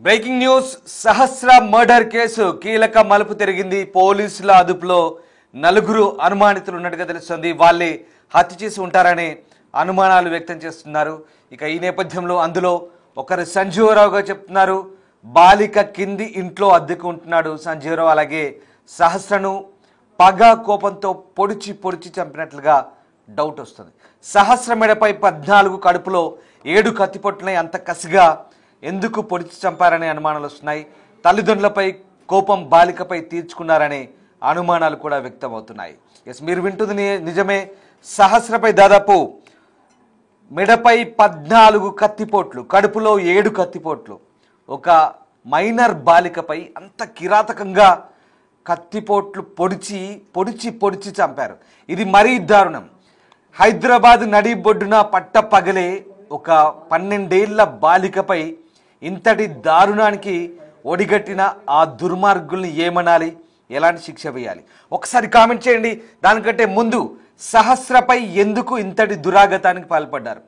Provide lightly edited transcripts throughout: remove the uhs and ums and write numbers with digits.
Breaking news సహస్ర murder case కీలక మలుపు తిరిగింది. పోలీసుల అదుపులో నలుగురు అనుమానితులు ఉన్నట్టుగా తెలుస్తుంది. వాళ్ళే హత్య చేసి ఉంటారనే అనుమానాలు వ్యక్తం చేస్తున్నారు. ఇక ఈ నేపథ్యంలో అందులో ఒకరు సంజీవరావుగా చెప్తున్నారు. బాలిక కింది ఇంట్లో అద్దెకు ఉంటున్నాడు సంజీవరావు. అలాగే సహస్రను పగ కోపంతో పొడిచి పొడిచి చంపినట్లుగా డౌట్ వస్తుంది. సహస్ర మెడపై 14, కడుపులో 7 కత్తిపొట్టున్నాయి. అంత కసిగా ఎందుకు పొడిచి చంపారనే అనుమానాలు వస్తున్నాయి. తల్లిదండ్రులపై కోపం బాలికపై తీర్చుకున్నారనే అనుమానాలు కూడా వ్యక్తమవుతున్నాయి. ఎస్, మీరు వింటుంది నిజమే. సహస్రపై దాదాపు మెడపై 14 కత్తిపోట్లు, కడుపులో 7 కత్తిపోట్లు. ఒక మైనర్ బాలికపై అంత కిరాతకంగా కత్తిపోట్లు పొడిచి పొడిచి పొడిచి చంపారు. ఇది మరీ దారుణం. హైదరాబాద్ నడిబొడ్డున పట్టపగలే ఒక 12 ఏళ్ల బాలికపై ఇంతటి దారుణానికి ఒడిగట్టిన ఆ దుర్మార్గుల్ని ఏమనాలి, ఎలాంటి శిక్ష వేయాలి? ఒకసారి కామెంట్ చేయండి. దానికంటే ముందు సహస్రపై ఎందుకు ఇంతటి దురాగతానికి పాల్పడ్డారు?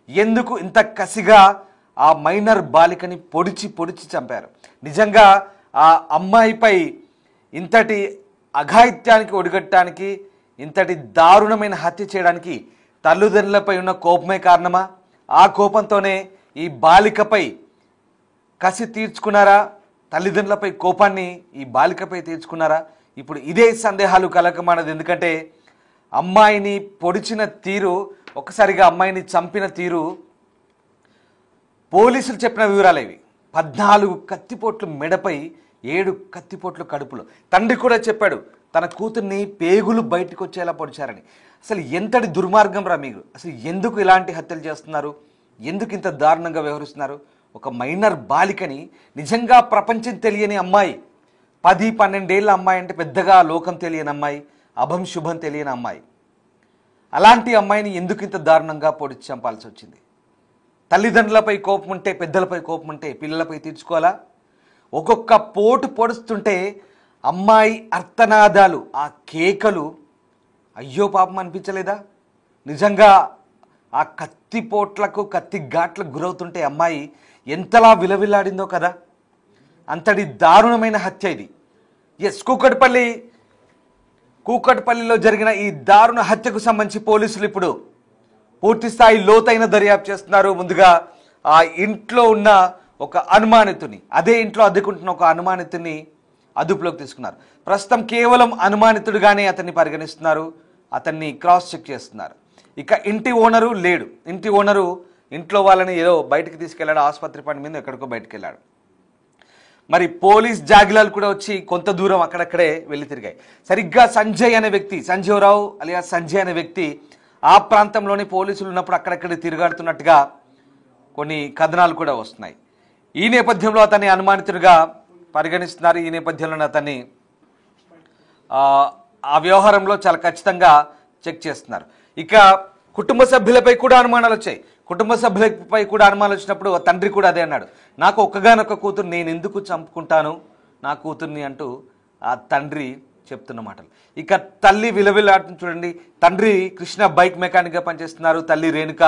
ఎందుకు ఇంత కసిగా ఆ మైనర్ బాలికని పొడిచి పొడిచి చంపారు? నిజంగా ఆ అమ్మాయిపై ఇంతటి అఘాయిత్యానికి ఒడిగట్టడానికి, ఇంతటి దారుణమైన హత్య చేయడానికి తల్లిదండ్రులపై ఉన్న కోపమే కారణమా? ఆ కోపంతోనే ఈ బాలికపై కసి తీర్చుకున్నారా? తల్లిదండ్రులపై కోపాన్ని ఈ బాలికపై తీర్చుకున్నారా? ఇప్పుడు ఇదే సందేహాలు కలకమానది. ఎందుకంటే అమ్మాయిని పొడిచిన తీరు, ఒకసారిగా అమ్మాయిని చంపిన తీరు, పోలీసులు చెప్పిన వివరాలు ఇవి. 14 కత్తిపోట్లు మెడపై, 7 కత్తిపోట్లు కడుపులో. తండ్రి కూడా చెప్పాడు తన కూతుర్ని పేగులు బయటకు వచ్చేలా పొడిచారని. అసలు ఎంతటి దుర్మార్గం రా మీరు! అసలు ఎందుకు ఇలాంటి హత్యలు చేస్తున్నారు? ఎందుకు ఇంత దారుణంగా వ్యవహరిస్తున్నారు? ఒక మైనర్ బాలికని, నిజంగా ప్రపంచం తెలియని అమ్మాయి, 10-12 ఏళ్ళ అమ్మాయి అంటే పెద్దగా లోకం తెలియని అమ్మాయి, అభం శుభం తెలియని అమ్మాయి, అలాంటి అమ్మాయిని ఎందుకు ఇంత దారుణంగా పొడిచి చంపాల్సి వచ్చింది? తల్లిదండ్రులపై కోపం ఉంటే, పెద్దలపై కోపం ఉంటే పిల్లలపై తీర్చుకోవాలా? ఒక్కొక్క పోటు పొడుస్తుంటే అమ్మాయి అర్తనాదాలు, ఆ కేకలు అయ్యో పాపం అనిపించలేదా? నిజంగా ఆ కత్తిపోట్లకు, కత్తి ఘాట్లకు గురవుతుంటే అమ్మాయి ఎంతలా విలవిల్లాడిందో కదా. అంతటి దారుణమైన హత్య ఇది. ఎస్, కూకట్పల్లిలో జరిగిన ఈ దారుణ హత్యకు సంబంధించి పోలీసులు ఇప్పుడు పూర్తి స్థాయి లోతైన దర్యాప్తు చేస్తున్నారు. ముందుగా ఆ ఇంట్లో ఉన్న ఒక అనుమానితుని, అదే ఇంట్లో అద్దెకుంటున్న ఒక అనుమానితుని అదుపులోకి తీసుకున్నారు. ప్రస్తుతం కేవలం అనుమానితుడిగానే అతన్ని పరిగణిస్తున్నారు. అతన్ని క్రాస్ చెక్ చేస్తున్నారు. ఇక ఇంటి ఓనరు లేడు. ఇంటి ఓనరు ఇంట్లో వాళ్ళని ఏదో బయటకు తీసుకెళ్లాడు, ఆసుపత్రి పని మీద ఎక్కడికో బయటకు వెళ్ళాడు. మరి పోలీస్ జాగిలాలు కూడా వచ్చి కొంత దూరం అక్కడక్కడే వెళ్ళి తిరిగాయి. సరిగ్గా సంజయ్ అనే వ్యక్తి, సంజీవరావు అలియా సంజయ్ అనే వ్యక్తి ఆ ప్రాంతంలోని పోలీసులు ఉన్నప్పుడు అక్కడక్కడే తిరుగాడుతున్నట్టుగా కొన్ని కథనాలు కూడా వస్తున్నాయి. ఈ నేపథ్యంలో అతన్ని అనుమానితుడిగా పరిగణిస్తున్నారు. ఈ నేపథ్యంలో అతన్ని ఆ వ్యవహారంలో చాలా ఖచ్చితంగా చెక్ చేస్తున్నారు. ఇక కుటుంబ సభ్యులపై కూడా అనుమానాలు వచ్చాయి. కుటుంబ సభ్యులపై కూడా అనుమానాలు వచ్చినప్పుడు తండ్రి కూడా అదే అన్నాడు, నాకు ఒక్కగానొక్క కూతురు, నేను ఎందుకు చంపుకుంటాను నా కూతుర్ని అంటూ ఆ తండ్రి చెప్తున్న మాటలు. ఇక తల్లి విలవిలాడుతుంది చూడండి. తండ్రి కృష్ణ బైక్ మెకానిక్గా పనిచేస్తున్నారు. తల్లి రేణుక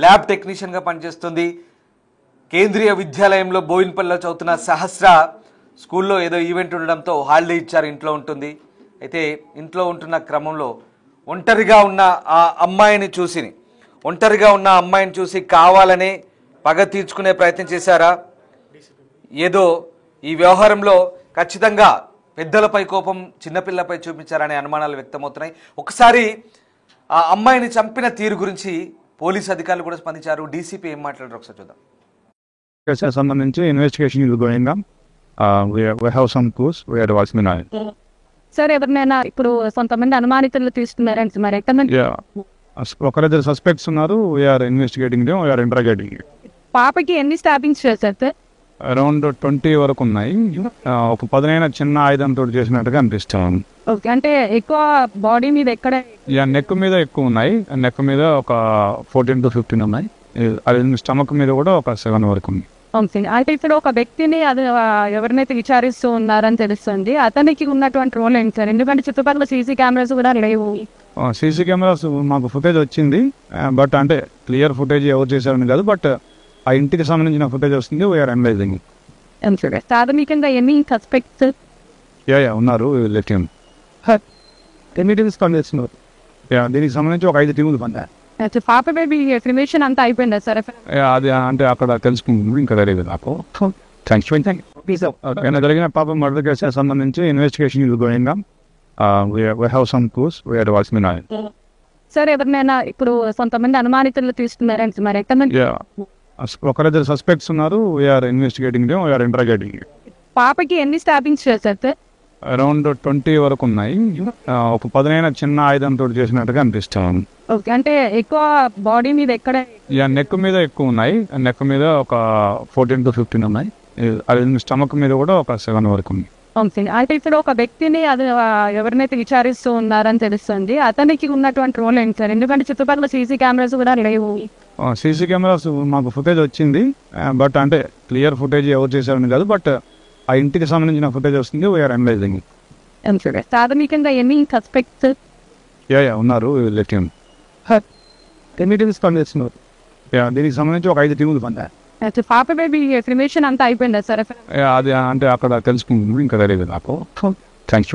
ల్యాబ్ టెక్నీషియన్గా పనిచేస్తుంది. కేంద్రీయ విద్యాలయంలో బోయిన్పల్లిలో చదువుతున్న సహస్ర స్కూల్లో ఏదో ఈవెంట్ ఉండడంతో హాలిడే ఇచ్చారు, ఇంట్లో ఉంటుంది. అయితే ఇంట్లో ఉంటున్న క్రమంలో ఒంటరిగా ఉన్న ఆ అమ్మాయిని చూసి కావాలనే పగ తీర్చుకునే ప్రయత్నం చేశారా? ఏదో ఈ వ్యవహారంలో ఖచ్చితంగా పెద్దలపై కోపం చిన్నపిల్లపై చూపించారనే అనుమానాలు వ్యక్తమవుతున్నాయి. ఒకసారి ఆ అమ్మాయిని చంపిన తీరు గురించి పోలీసు అధికారులు కూడా స్పందించారు. డీసీపీ ఏం మాట్లాడారు ఒకసారి చూద్దాం. సంబంధించి investigation is going on. We have some clues. We are watching it. Sir, ఎవరినైనా ఇప్పుడు కొంతమంది అనుమానితులు తీసుకున్నారంటే మరి ఎక్కడ నుంచి? ఒకరిద్దరు సస్పెక్ట్స్ ఉన్నారు. We are investigating them, we are interrogating. పాపకి ఎన్ని స్టాబింగ్స్ చేశారు సార్? అరౌండ్ 20 వరకు ఉన్నాయి. ఒక 10 చిన్న ఆయుధంతో చేసినట్టుగా అనిపిస్తాను. ఓకే, అంటే ఎక్కువ బాడీ మీద ఎక్కడ? నెక్ మీద ఎక్కువ ఉన్నాయి. నెక్ మీద ఒక 14 to 15 ఉన్నాయి. అది స్టమక్ మీద కూడా ఒక 7 వరకు ఉంది. అయితే ఇప్పుడు ఒక వ్యక్తిని అది ఎవరినైతే విచారిస్తూ ఉన్నారని తెలుస్తుంది, అతనికి ఉన్నటువంటి రోల్ ఏంటి సార్? ఎందుకంటే చుట్టుపక్కల సీసీ కెమెరాస్ కూడా లేవు. సీసీ కెమెరాస్ మాకు ఫుటేజ్ వచ్చింది, బట్ అంటే క్లియర్ ఫుటేజ్ ఎవరు చేశారని కాదు, బట్ ఆ ఇంటికి సంబంధించిన ఫుటేజ్ వస్తుంది. We are analysing. ప్రాథమికంగా ఎన్ని సస్పెక్ట్స్ యా ఉన్నారు లెట్యం ఎన్ని టీమ్స్ పనిచేస్తున్నారు దీనికి సంబంధించి ఒక 5 టీములు పనిచేస్తారు. పాప బేబీ క్రిమేషన్ అంతా అయిపోయిందా సార్? అది అంటే అక్కడ తెలుసుకుంటుంది ఇంకా తెలియదు నాకు. థ్యాంక్స్ జరిగిన పాప మర్డర్ కేసు సంబంధించి investigation is going on. we have some clues we are watching now. Sir ఎవరినైనా ఇప్పుడు కొంతమంది అనుమానితులు తీసుకున్నారంటే మరి ఎక్కడ నుంచి ఒకరిద్దరు సస్పెక్ట్స్ ఉన్నారు. We are investigating them, we are interrogating. పాపకి ఎన్ని స్టాబింగ్స్ చేశారు సార్? అరౌండ్ 20 వరకు ఉన్నాయి. ఒక 10 చిన్న ఆయుధంతో చేసినట్టుగా అనిపిస్తాను. ఓకే, అంటే ఎక్కువ బాడీ మీద ఎక్కడ? నెక్ మీద ఎక్కువ ఉన్నాయి. నెక్ మీద ఒక 14 to 15 ఉన్నాయి. అది స్టమక్ మీద కూడా ఒక 7 వరకు ఉంది. అయితే ఇప్పుడు ఒక వ్యక్తిని అది ఎవరినైతే విచారిస్తూ ఉన్నారని తెలుస్తుంది. అతనికి ఉన్నటువంటి రోల్ ఏంటి సార్? ఎందుకంటే చుట్టుపక్కల సీసీ కెమెరాస్ కూడా లేవు. సీసీ కెమెరాస్ మాకు ఫుటేజ్ వచ్చింది, బట్ అంటే క్లియర్ ఫుటేజ్ ఎవరు చేశారని కాదు, బట్ ఆ ఇంటికి సంబంధించిన ఫుటేజ్ వస్తుంది. We are analysing. ప్రాథమికంగా ఎన్ని సస్పెక్ట్స్ యా ఉన్నారు లెట్యం ఎన్ని టీమ్స్ పనిచేస్తున్నారు? దీనికి సంబంధించి ఒక 5 టీములు పనిచేస్తారు. పాప బేబీ క్రిమేషన్ అంతా అయిపోయిందా సార్? అది అంటే అక్కడ తెలుసుకుంటుంది ఇంకా తెలియదు నాకు. థ్యాంక్స్.